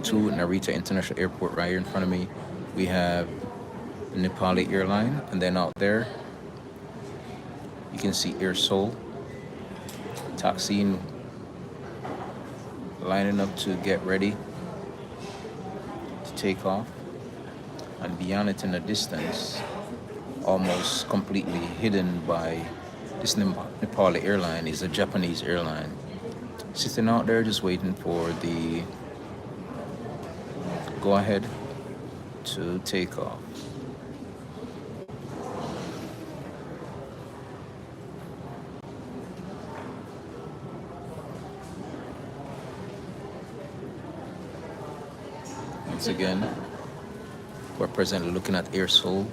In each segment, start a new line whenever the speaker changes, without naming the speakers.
to Narita International Airport right here in front of me. We have Nepali airline, and then out there you can see Air Seoul taxiing, lining up to get ready to take off. And beyond it in the distance, almost completely hidden by this Nepali airline, is a Japanese airline. Sitting out there just waiting for the go ahead to take off. Once again, we're presently looking at Air Seoul.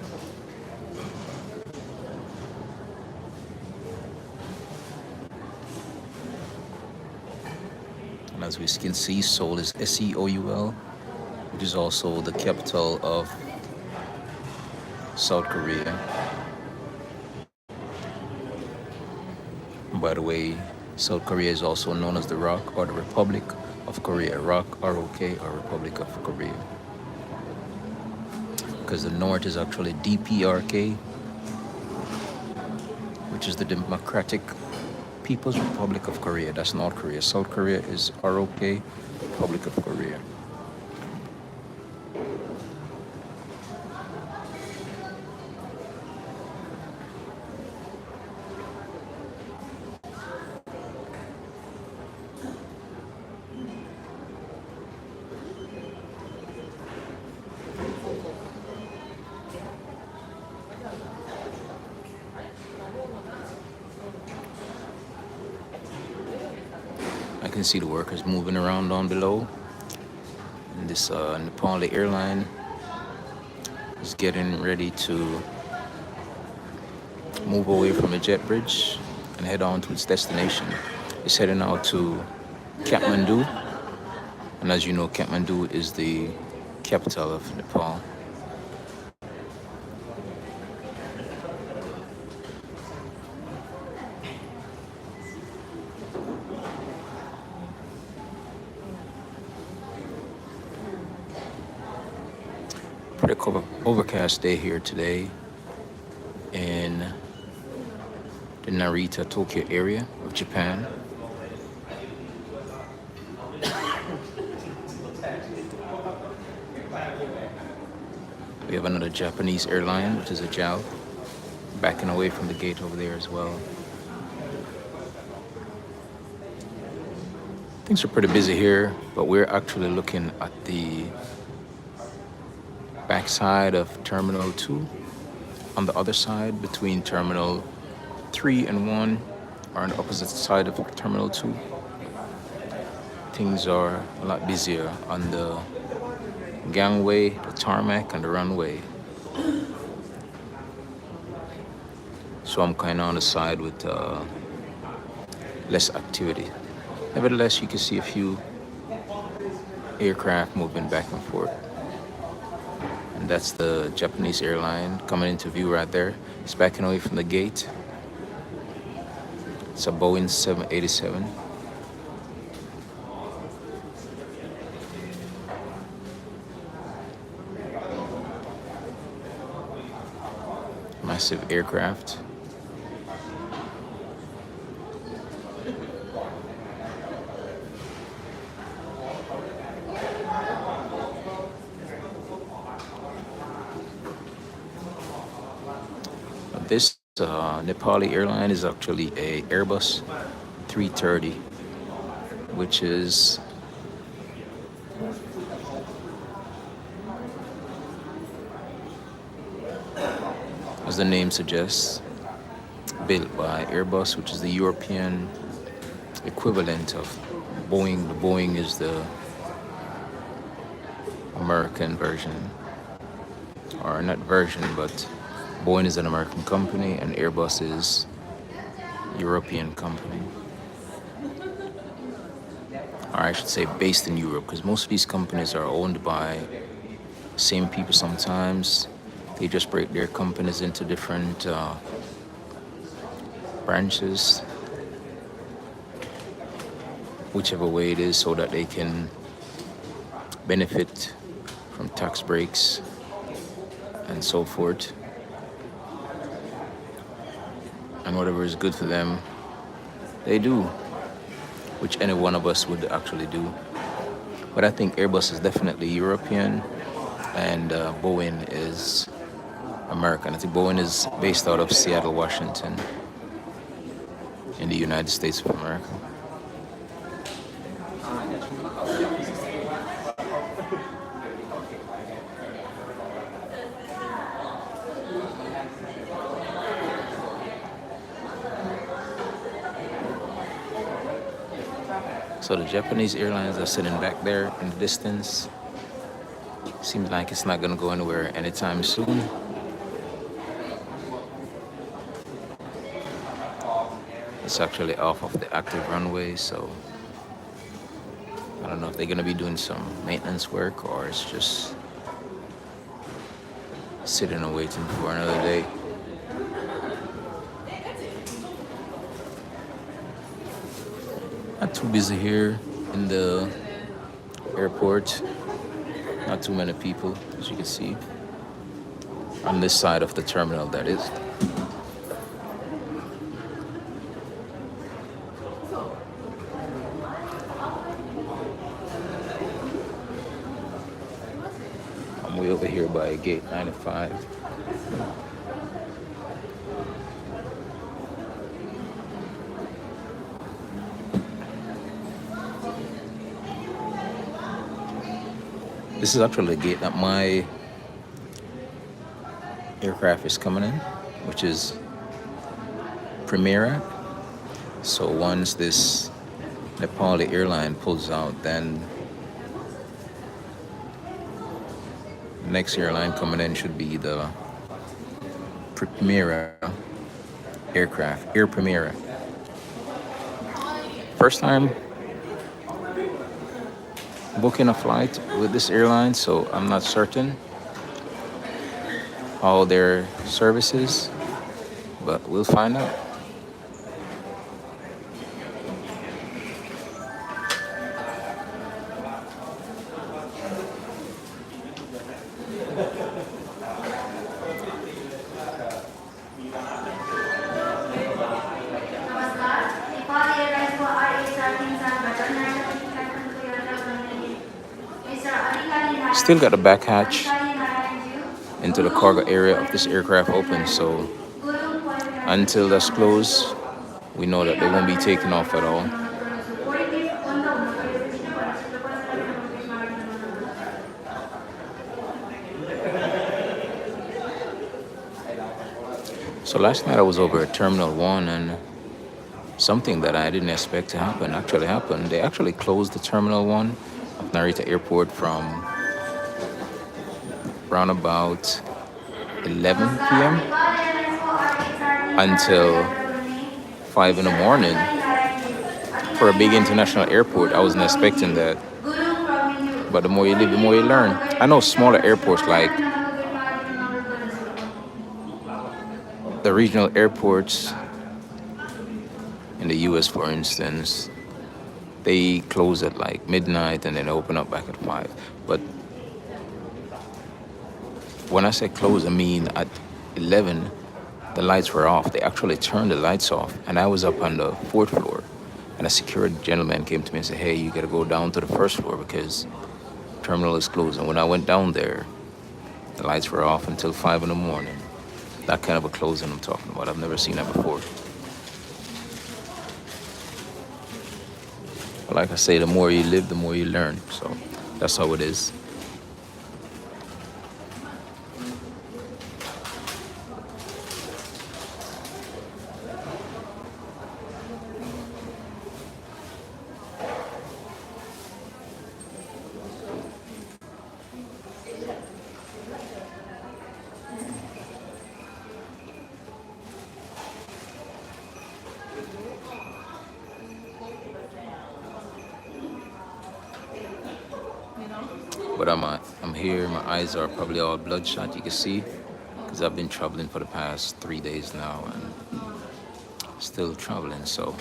And as we can see, Seoul is Seoul, which is also the capital of South Korea. By the way, South Korea is also known as the ROC, or the Republic of Korea. ROC, R-O-K, or Republic of Korea. Because the north is actually DPRK, which is the Democratic People's Republic of Korea. That's North Korea. South Korea is ROK, Republic of Korea. I can see the workers moving around down below. And this Nepali airline is getting ready to move away from the jet bridge and head on to its destination. It's heading out to Kathmandu. And as you know, Kathmandu is the capital of Nepal. Pretty overcast day here today in the Narita, Tokyo area of Japan. We have another Japanese airline, which is a JAL, backing away from the gate over there as well. Things are pretty busy here, but we're actually looking at the backside of Terminal 2. On the other side, between Terminal 3 and 1, or on the opposite side of Terminal 2, things are a lot busier on the gangway, the tarmac, and the runway. So I'm kind of on the side with less activity. Nevertheless, you can see a few aircraft moving back and forth. And that's the Japanese airline coming into view right there. It's backing away from the gate. It's a Boeing 787. Massive aircraft. This Nepali airline is actually a Airbus 330, which is as the name suggests, built by Airbus, which is the European equivalent of Boeing. The Boeing is the American version, or not version, but Boeing is an American company and Airbus is European company. Or I should say based in Europe, because most of these companies are owned by same people sometimes. They just break their companies into different branches, whichever way it is, so that they can benefit from tax breaks and so forth, and whatever is good for them, they do, which any one of us would actually do. But I think Airbus is definitely European, and Boeing is American. I think Boeing is based out of Seattle, Washington, in the United States of America. So the Japanese airlines are sitting back there in the distance. Seems like it's not gonna go anywhere anytime soon. It's actually off of the active runway, so I don't know if they're gonna be doing some maintenance work or it's just sitting and waiting for another day. Not too busy here in the airport. Not too many people, as you can see. On this side of the terminal, that is. I'm way over here by gate 95. This is actually the gate that my aircraft is coming in, which is Primera. So once this Nepali airline pulls out, then the next airline coming in should be the Primera aircraft, Air Primera. First time booking a flight with this airline, so I'm not certain all their services, but we'll find out. Still got the back hatch into the cargo area of this aircraft open, so until that's closed, we know that they won't be taking off at all. So last night I was over at Terminal 1 and something that I didn't expect to happen actually happened. They actually closed the Terminal 1 of Narita Airport from around about 11 p.m. until 5 in the morning. For a big international airport, I wasn't expecting that. But the more you live, the more you learn. I know smaller airports like the regional airports in the US, for instance, they close at like midnight and then open up back at 5. But when I say close, I mean at 11, the lights were off. They actually turned the lights off, and I was up on the 4th floor. And a security gentleman came to me and said, "Hey, you gotta go down to the 1st floor because the terminal is closed." And when I went down there, the lights were off until 5 in the morning. That kind of a closing I'm talking about. I've never seen that before. But like I say, the more you live, the more you learn. So that's how it is. But I'm here, my eyes are probably all bloodshot, you can see, because I've been traveling for the past 3 days now and still traveling, so,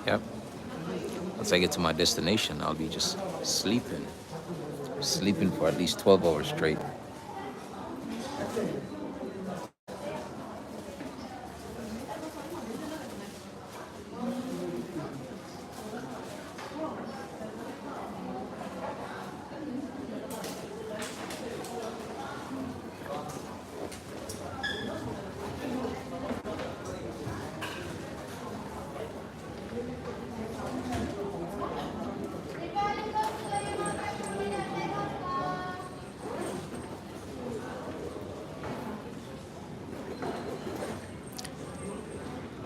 yep. Once I get to my destination, I'll be just sleeping. sleeping for at least 12 hours straight.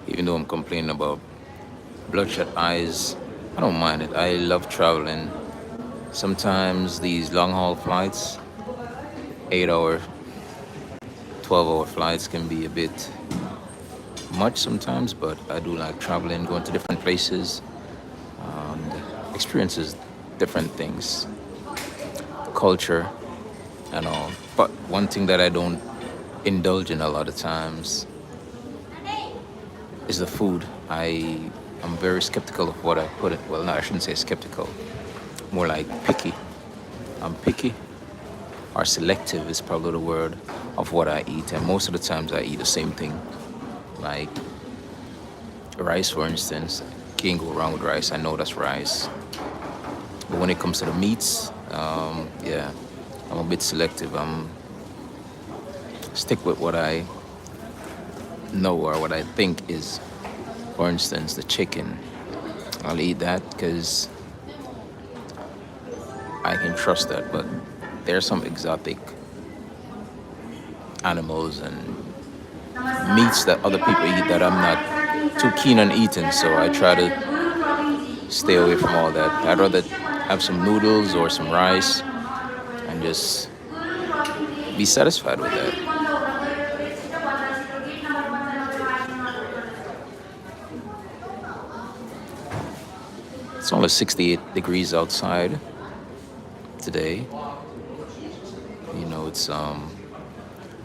Even though I'm complaining about bloodshot eyes, I don't mind it. I love traveling. Sometimes these long haul flights, 8 hour, 12-hour flights can be a bit much sometimes, but I do like traveling, going to different places, experiences different things, culture and all. But one thing that I don't indulge in a lot of times is the food. I'm very skeptical of what I put it. Well, no, I shouldn't say skeptical. More like picky. I'm picky, or selective is probably the word, of what I eat. And most of the times I eat the same thing. Like rice, for instance. Can't go wrong with rice. I know that's rice. But when it comes to the meats, yeah, I'm a bit selective. I'm stick with what I know or what I think is, for instance, the chicken. I'll eat that because I can trust that. But there are some exotic animals and meats that other people eat that I'm not too keen on eating. So I try to stay away from all that. I'd rather have some noodles or some rice and just be satisfied with that. It's only 68 degrees outside today. You know, it's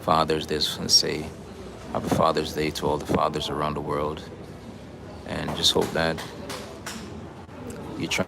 Father's Day. I just want to say happy Father's Day to all the fathers around the world, and just hope that you try